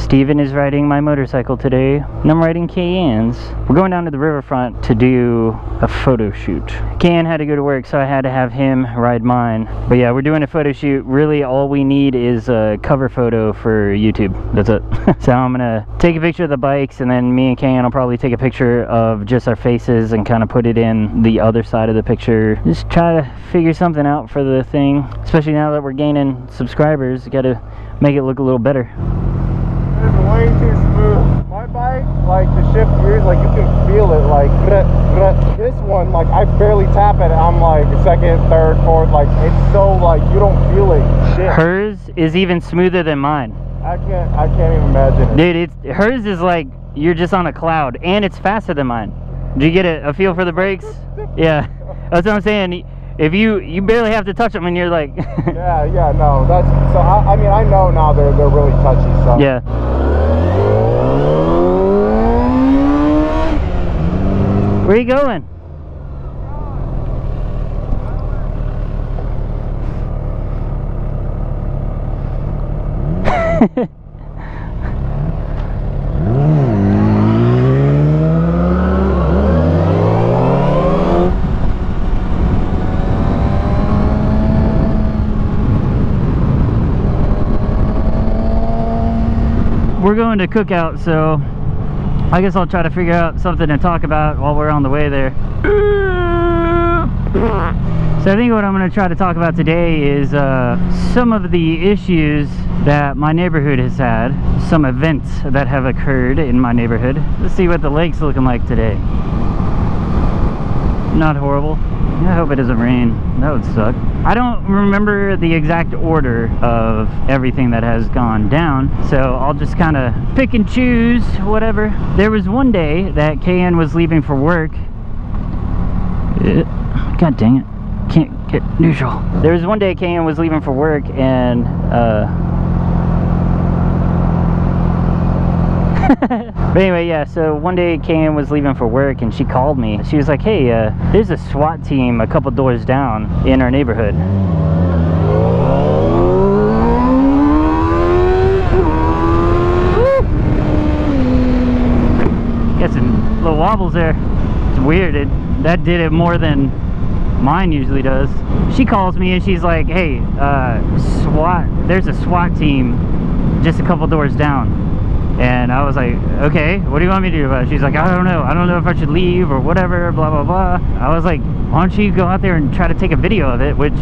Steven is riding my motorcycle today, and I'm riding Cayenne's. We're going down to the riverfront to do a photo shoot. Cayenne had to go to work, so I had to have him ride mine. But yeah, we're doing a photo shoot. Really, all we need is a cover photo for YouTube. That's it. So I'm gonna take a picture of the bikes, and then me and Cayenne will probably take a picture of just our faces and kind of put it in the other side of the picture. Just try to figure something out for the thing, especially now that we're gaining subscribers. You gotta make it look a little better. It's way too smooth. My bike, like the shift gears, like you can feel it, like this one, like I barely tap it. I'm like second, third, fourth, like it's so like you don't feel it. Shit. Hers is even smoother than mine. I can't even imagine it. Dude, hers is like you're just on a cloud, and it's faster than mine. Do you get a feel for the brakes? Yeah, that's what I'm saying. If you barely have to touch them, and you're like yeah, no, that's so. I mean, I know now they're really touchy. So yeah. Where are you going? We're going to Cookout, so I guess I'll try to figure out something to talk about while we're on the way there. So I think what I'm going to try to talk about today is some of the issues that my neighborhood has had, some events that have occurred in my neighborhood. Let's see what the lake's looking like today. Not horrible. I hope it doesn't rain. That would suck. I don't remember the exact order of everything that has gone down, so I'll just kind of pick and choose whatever. There was one day that Cayenne was leaving for work. God dang it. Can't get neutral. There was one day Cayenne was leaving for work, and but anyway, yeah, so one day Cayenne was leaving for work, and she called me. She was like, hey, there's a SWAT team a couple doors down in our neighborhood. Got some little wobbles there. It's weird. That did it more than mine usually does. She calls me and she's like, hey, there's a SWAT team just a couple doors down. And I was like, okay, what do you want me to do about it? She's like, I don't know if I should leave or whatever, blah blah blah. I was like, why don't you go out there and try to take a video of it, which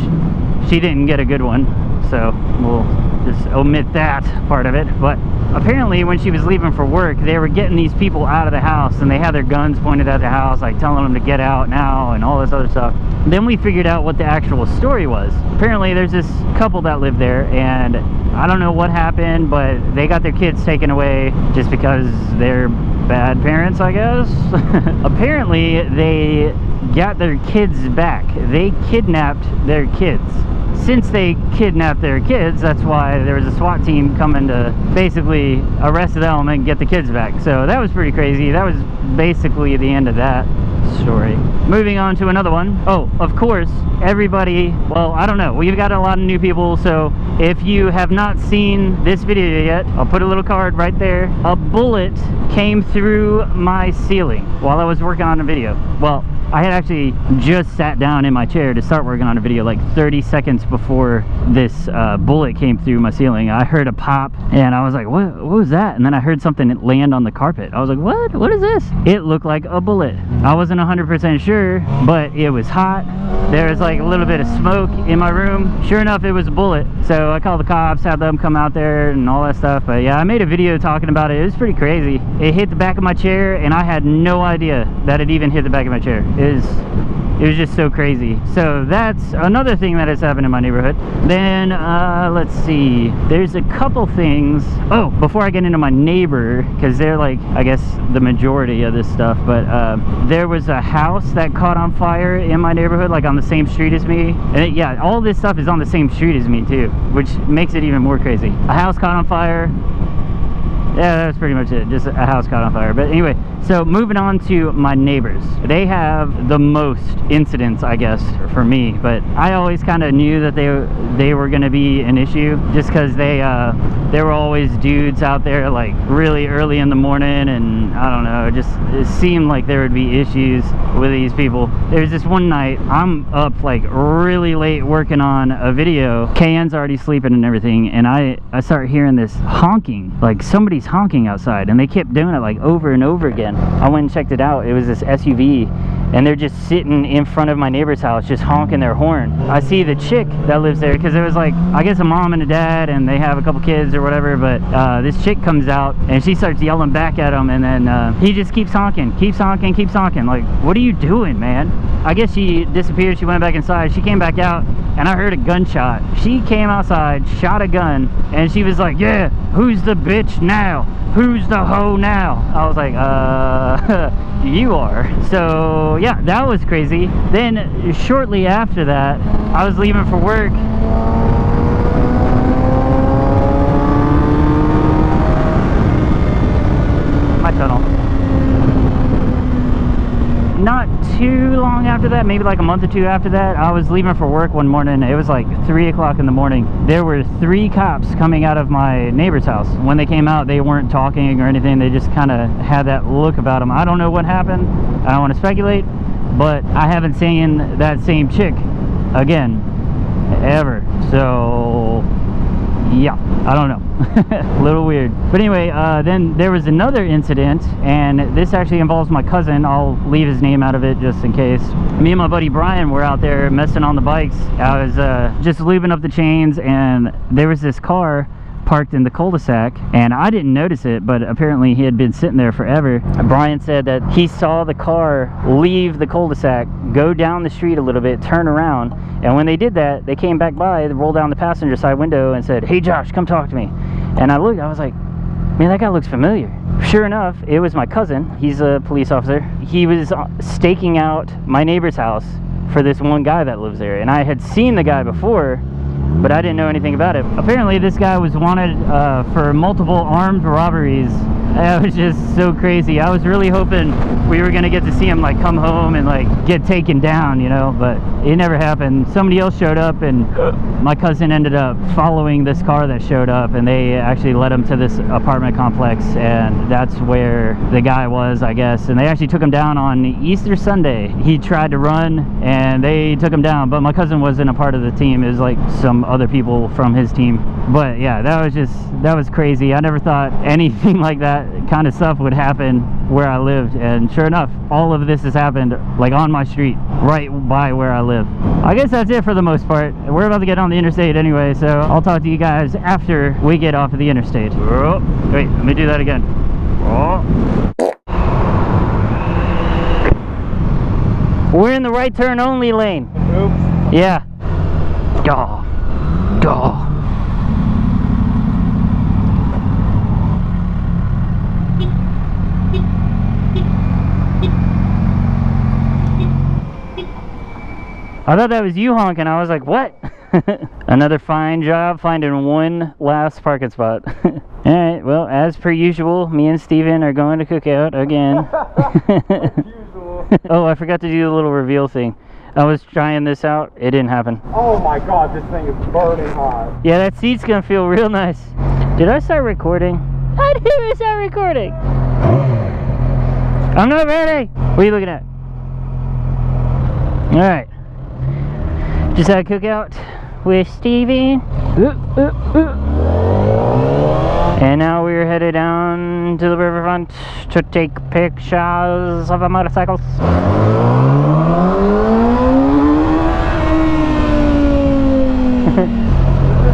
she didn't get a good one, so we'll just omit that part of it. But apparently when she was leaving for work, they were getting these people out of the house, and they had their guns pointed at the house, like telling them to get out now and all this other stuff. Then we figured out what the actual story was. Apparently there's this couple that lived there, and I don't know what happened, but they got their kids taken away just because they're bad parents, I guess. Apparently they got their kids back. They kidnapped their kids. Since they kidnapped their kids, that's why there was a SWAT team coming to basically arrest them and get the kids back. So that was pretty crazy. That was basically the end of that story. Moving on to another one. Oh, of course, everybody, well, I don't know, we've got a lot of new people, so if you have not seen this video yet, I'll put a little card right there. A bullet came through my ceiling while I was working on a video. Well, I had actually just sat down in my chair to start working on a video like 30 seconds before this bullet came through my ceiling. I heard a pop, and I was like, what was that? And then I heard something land on the carpet. I was like, what is this? It looked like a bullet. I wasn't 100% sure, but it was hot. There was like a little bit of smoke in my room. Sure enough, it was a bullet. So I called the cops, had them come out there and all that stuff. But yeah, I made a video talking about it. It was pretty crazy. It hit the back of my chair, and I had no idea that it even hit the back of my chair. It was just so crazy. So that's another thing that has happened in my neighborhood. Then let's see, there's a couple things. Oh, before I get into my neighbor, because they're like, I guess, the majority of this stuff, but there was a house that caught on fire in my neighborhood, like on the same street as me. And yeah, all this stuff is on the same street as me too, which makes it even more crazy. A house caught on fire. Yeah, that's pretty much it. Just a house caught on fire. But anyway, so moving on to my neighbors. They have the most incidents, I guess, for me. But I always kind of knew that they were going to be an issue, just because they there were always dudes out there like really early in the morning, and I don't know, it seemed like there would be issues with these people. There's this one night I'm up like really late working on a video. KN's already sleeping and everything, and I start hearing this honking, like somebody's honking outside, and they kept doing it like over and over again. I went and checked it out. It was this SUV, and they're just sitting in front of my neighbor's house just honking their horn. I see the chick that lives there, because it was like, I guess a mom and a dad, and they have a couple kids or whatever, but this chick comes out and she starts yelling back at him, and then he just keeps honking. Like, what are you doing, man? I guess she disappeared. She went back inside. She came back out, and I heard a gunshot. She came outside, shot a gun, and she was like, yeah, who's the bitch now? Who's the hoe now? I was like, you are. So yeah, that was crazy. Then shortly after that, I was leaving for work. My tunnel. Not too long after that, maybe like a month or two after that, I was leaving for work one morning. It was like 3 o'clock in the morning. There were 3 cops coming out of my neighbor's house. When they came out, they weren't talking or anything. They just kind of had that look about them. I don't know what happened. I don't want to speculate, but I haven't seen that same chick again, ever. So yeah, I don't know. A little weird. But anyway, then there was another incident, and this actually involves my cousin. I'll leave his name out of it just in case. Me and my buddy Brian were out there messing on the bikes. I was just lubing up the chains, and there was this car parked in the cul-de-sac, and I didn't notice it, but apparently he had been sitting there forever. Brian said that he saw the car leave the cul-de-sac, go down the street a little bit, turn around, and when they did that, they came back by, they rolled down the passenger side window and said, hey Josh, come talk to me. And I looked, I was like, man, that guy looks familiar. Sure enough, it was my cousin. He's a police officer. He was staking out my neighbor's house for this one guy that lives there, and I had seen the guy before, but I didn't know anything about it. Apparently this guy was wanted for multiple armed robberies. That was just so crazy. I was really hoping we were gonna get to see him like come home and like get taken down, you know, but it never happened. Somebody else showed up, and my cousin ended up following this car that showed up, and they actually led him to this apartment complex, and that's where the guy was, I guess. And they actually took him down on Easter Sunday. He tried to run and they took him down, but my cousin wasn't a part of the team. It was like some other people from his team. But yeah, that was crazy. I never thought anything like that kind of stuff would happen where I lived, and sure enough, all of this has happened like on my street, right by where I live. I guess that's it for the most part. We're about to get on the interstate anyway, so I'll talk to you guys after we get off of the interstate. Oh, wait, let me do that again. Oh. We're in the right turn only lane. Oops. Yeah. Duh. Duh. I thought that was you honking. I was like, what? Another fine job finding one last parking spot. Alright, well, as per usual, me and Steven are going to cook out again. Oh, I forgot to do the little reveal thing. I was trying this out. It didn't happen. Oh my god, this thing is burning hot. Yeah, that seat's gonna feel real nice. Did I start recording? I didn't start recording. I'm not ready. What are you looking at? Alright. Just had a cookout with Steven. And now we're headed down to the riverfront to take pictures of the motorcycles. This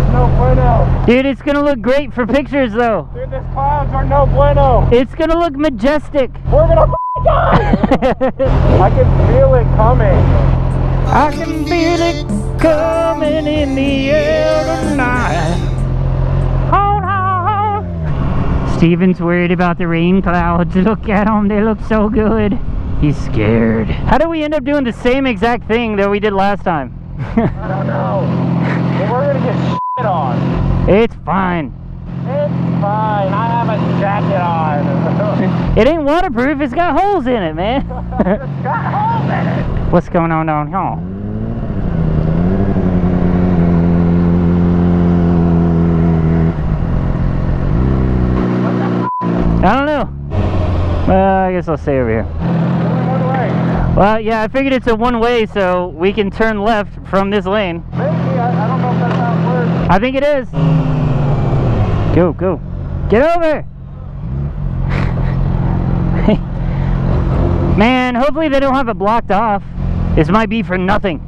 is no bueno. Dude, it's gonna look great for pictures though. Dude, these clouds are no bueno. It's gonna look majestic. We're gonna die. I can feel it coming. I can feel it coming in the air tonight. Hold on. Steven's worried about the rain clouds. Look at them, they look so good. He's scared. How did we end up doing the same exact thing that we did last time? I don't know. But we're gonna get shit on. It's fine. It's fine. I have a jacket on. It ain't waterproof, it's got holes in it, man. It's got holes in it. What's going on down here? I don't know. I guess I'll stay over here. One way. Well, yeah, I figured it's a one-way, so we can turn left from this lane. Maybe, I don't know if that's how it works. I think it is. Go, go. Get over! Man, hopefully they don't have it blocked off. This might be for nothing.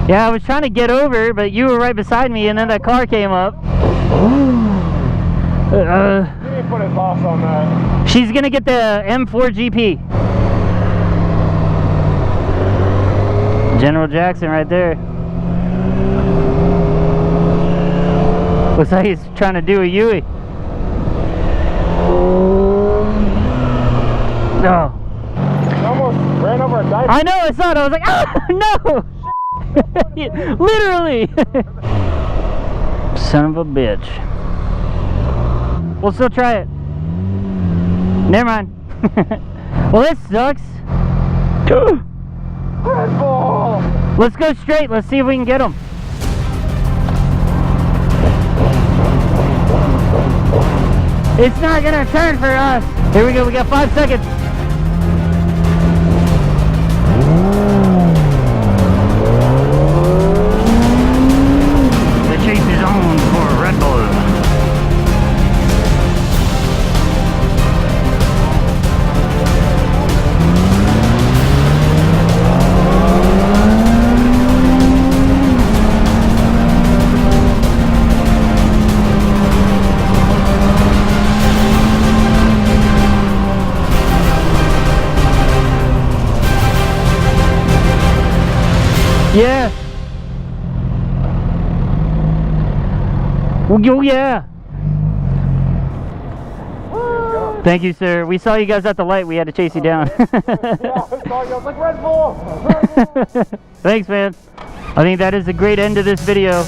Yeah, I was trying to get over, but you were right beside me, and then that car came up. You didn't put his boss on that. She's gonna get the M4 GP. General Jackson right there. Looks like he's trying to do a Yui. No. He almost ran over a diaper. I know, I saw it. I was like, oh, no! Literally! Son of a bitch. We'll still try it. Never mind. Well, this sucks. Red Bull! Let's go straight. Let's see if we can get them. It's not gonna turn for us. Here we go. We got 5 seconds. The chase is on for Red Bull. Yeah. Oh, yeah. Thank you, sir. We saw you guys at the light. We had to chase you down. Yeah, I saw you. I was like, Red Bull! Red Bull! Thanks, man. I think that is a great end to this video.